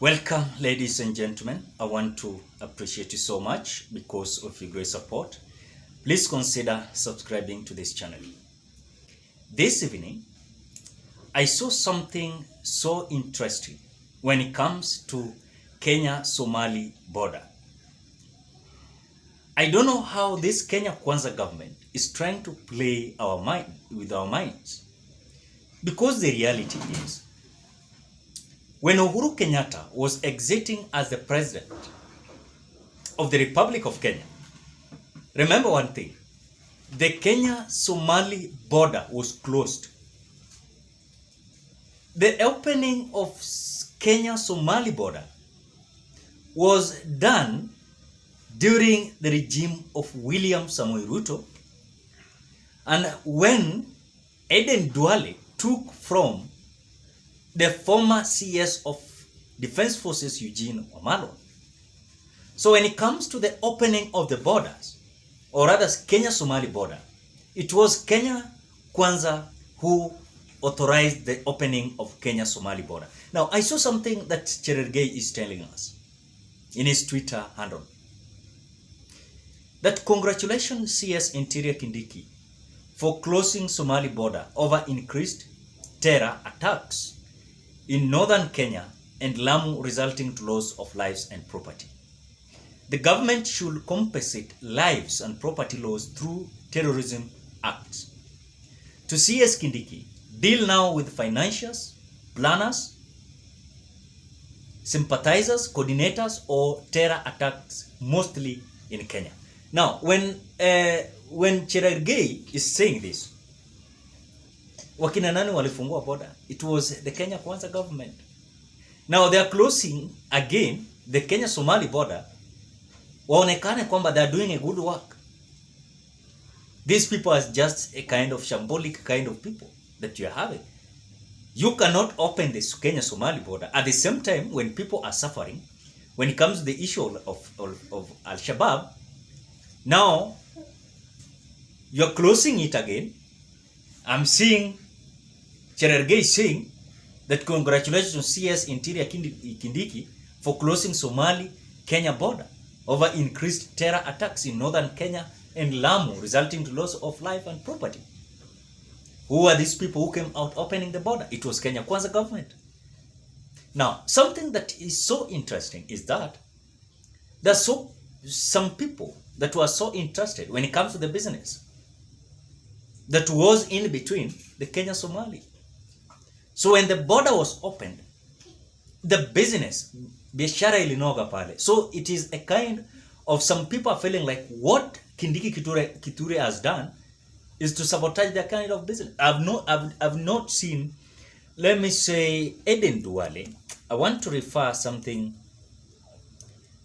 Welcome, ladies and gentlemen. I want to appreciate you so much because of your great support. Please consider subscribing to this channel. This evening, I saw something so interesting when it comes to Kenya-Somali border. I don't know how this Kenya Kwanza government is trying to play with our minds, because the reality is, when Uhuru Kenyatta was exiting as the president of the Republic of Kenya, remember one thing, the Kenya-Somali border was closed. The opening of Kenya-Somali border was done during the regime of William Samoei Ruto, and when Aden Duale took from the former CS of Defense Forces Eugene Wamalwa. So when it comes to the opening of the borders, or rather Kenya-Somali border, it was Kenya Kwanza who authorized the opening of Kenya-Somali border. Now, I saw something that Cherargei is telling us in his Twitter handle, that congratulations CS Interior Kindiki for closing Somali border over increased terror attacks in northern Kenya and Lamu, resulting to loss of lives and property. The government should compensate lives and property loss through terrorism acts. To CS Kindiki, deal now with financiers, planners, sympathizers, coordinators, or terror attacks, mostly in Kenya. Now, when Cherargei is saying this, wakina nani walifungua border? It was the Kenya Kwanza government. Now they are closing again the Kenya-Somali border. Waonekane kwamba they are doing a good work. These people are just a kind of shambolic kind of people that you are having. You cannot open the Kenya-Somali border at the same time when people are suffering. When it comes to the issue of Al-Shabaab, now you're closing it again. I'm seeing Cherargei saying that congratulations CS Interior Kindiki for closing Somali-Kenya border over increased terror attacks in northern Kenya and Lamu, resulting to loss of life and property. Who are these people who came out opening the border? It was Kenya Kwanza government. Now, something that is so interesting is that there's some people that were so interested when it comes to the business that was in between the Kenya-Somali. So when the border was opened, the business, biashara ilinoga pale. So it is a kind of, some people are feeling like what Kindiki Kithure has done is to sabotage their kind of business. I've not seen, let me say, Aden Duale. I want to refer something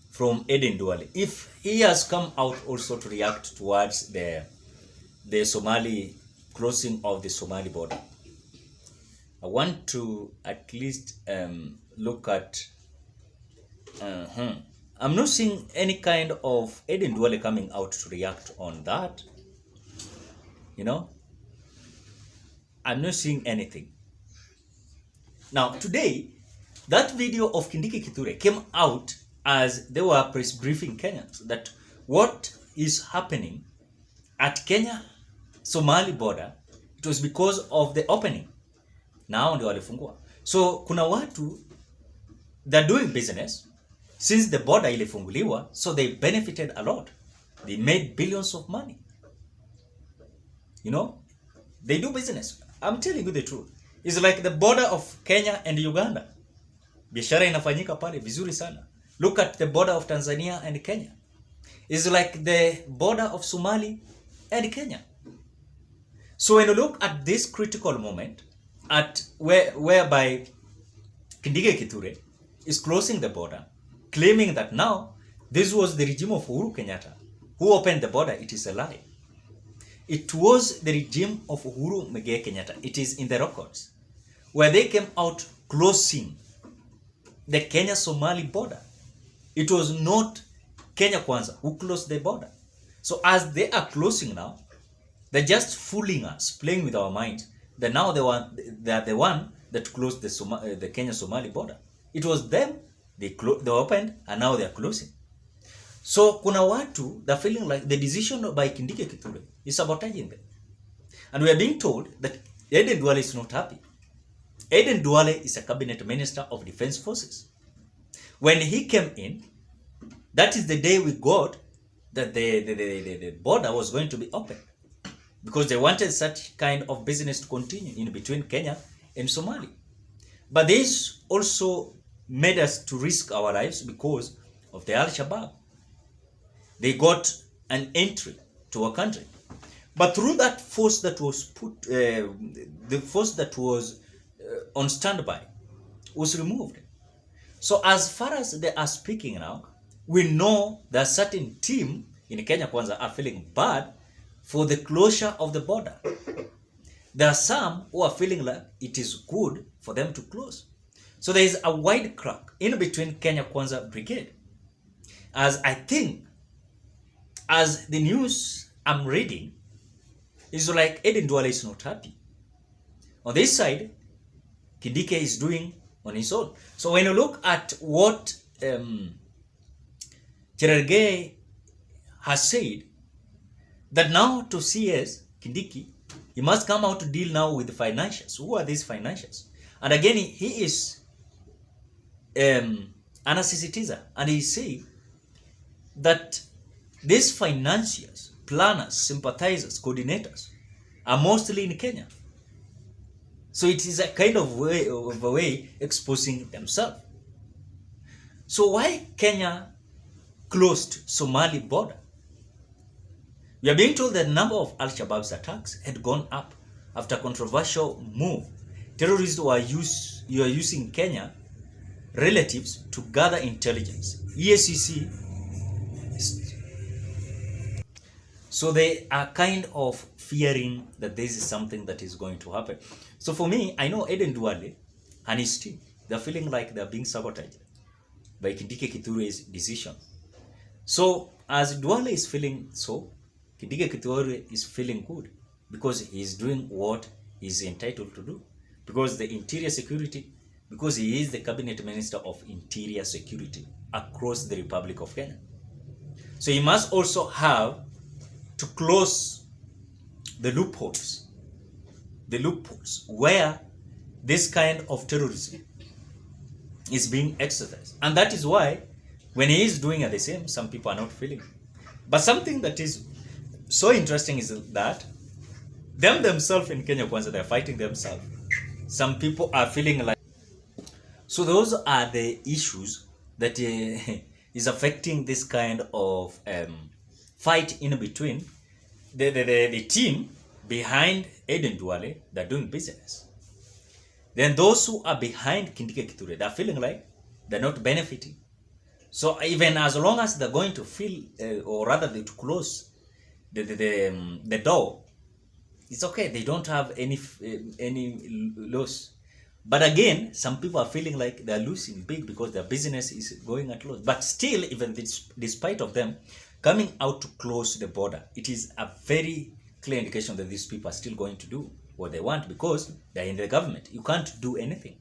from Aden Duale. If he has come out also to react towards the Somali crossing of the Somali border, I want to at least look at. I'm not seeing any kind of Aden Duale coming out to react on that. You know, I'm not seeing anything. Now today, that video of Kindiki Kithure came out as they were press briefing Kenyans that what is happening at Kenya-Somali border, it was because of the opening. Now ndio walifungua. So kuna watu they're doing business since the border ilifunguliwa, so they benefited a lot. They made billions of money. You know, they do business. I'm telling you the truth. It's like the border of Kenya and Uganda. Biashara inafanyika pale vizuri sana. Look at the border of Tanzania and Kenya. It's like the border of Somali and Kenya. So when you look at this critical moment, at whereby Kindiki Kithure is closing the border, claiming that now this was the regime of Uhuru Kenyatta who opened the border, it is a lie. It was the regime of Uhuru Muigai Kenyatta. It is in the records where they came out closing the Kenya-Somali border. It was not Kenya Kwanza who closed the border. So as they are closing now, they're just fooling us, playing with our minds. That now they are the one that closed the Kenya-Somali border. It was them They opened and now they are closing. So kuna watu they're feeling like the decision by Kindiki Kithure is sabotaging them. And we are being told that Aden Duale is not happy. Aden Duale is a cabinet minister of defense forces. When he came in, that is the day we got that the border was going to be open, because they wanted such kind of business to continue in between Kenya and Somali. But this also made us to risk our lives because of the Al-Shabaab. They got an entry to our country. But through that force that was put, the force that was on standby was removed. So as far as they are speaking now, we know that certain team in Kenya Kwanza are feeling bad for the closure of the border. There are some who are feeling like it is good for them to close. So there is a wide crack in between Kenya Kwanza Brigade. As I think, as the news I'm reading, it's like Aden Duale is not happy. On this side, Kindiki is doing on his own. So when you look at what Cherargei has said, that now to CS Kindiki, he must come out to deal now with the financials. Who are these financials? And again, he is an assisitizer, and he say that these financiers, planners, sympathizers, coordinators are mostly in Kenya. So it is a kind of way exposing themselves. So why Kenya closed Somali border? We are being told that the number of Al-Shabaab's attacks had gone up after a controversial move. Terrorists were using Kenya relatives to gather intelligence. EACC. So they are kind of fearing that this is something that is going to happen. So for me, I know Aden Duale and his team, they're feeling like they're being sabotaged by Kindiki Kithure's decision. So as Duale is feeling so, Kindiki Kithure is feeling good because he's doing what he's entitled to do. Because the interior security, because he is the cabinet minister of interior security across the Republic of Kenya. So he must also have to close the loopholes where this kind of terrorism is being exercised. And that is why when he is doing the same, some people are not feeling it. But something that is so interesting is that themselves in Kenya Kwanza, they're fighting themselves. Some people are feeling like... So those are the issues that is affecting this kind of fight in between the team behind Aden Duale, they're doing business. Then those who are behind Kindiki Kithure, they're feeling like they're not benefiting. So even as long as they're going to feel, or rather to close the door, it's okay. They don't have any loss. But again, some people are feeling like they're losing big because their business is going at loss. But still, even despite of them coming out to close the border, it is a very clear indication that these people are still going to do what they want because they're in the government. You can't do anything.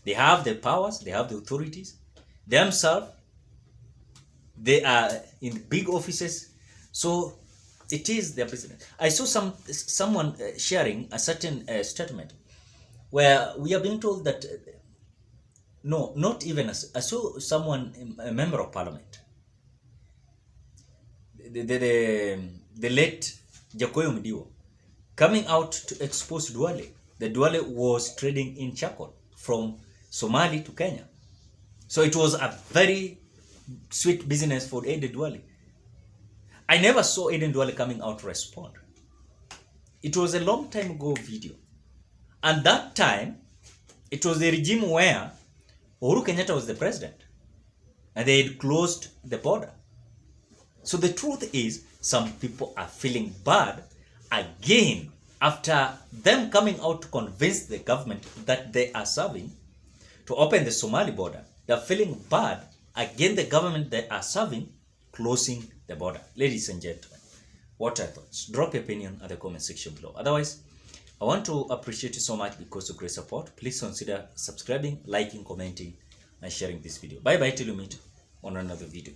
They have the powers, they have the authorities. Themselves, they are in big offices. So it is their business. I saw someone sharing a certain statement where we are being told that, no, not even us. I saw someone, a member of parliament, the late Jakoyo Mdiwo, coming out to expose Duale. The Duale was trading in charcoal from Somali to Kenya. So it was a very sweet business for Aden Duale. I never saw Aden Duale coming out to respond. It was a long time ago video. And that time, it was the regime where Uhuru Kenyatta was the president. And they had closed the border. So the truth is, some people are feeling bad again after them coming out to convince the government that they are serving to open the Somali border. They're feeling bad against the government they are serving closing the border. Ladies and gentlemen, what are your thoughts? Drop your opinion at the comment section below. Otherwise, I want to appreciate you so much because of great support. Please consider subscribing, liking, commenting, and sharing this video. Bye bye till you meet on another video.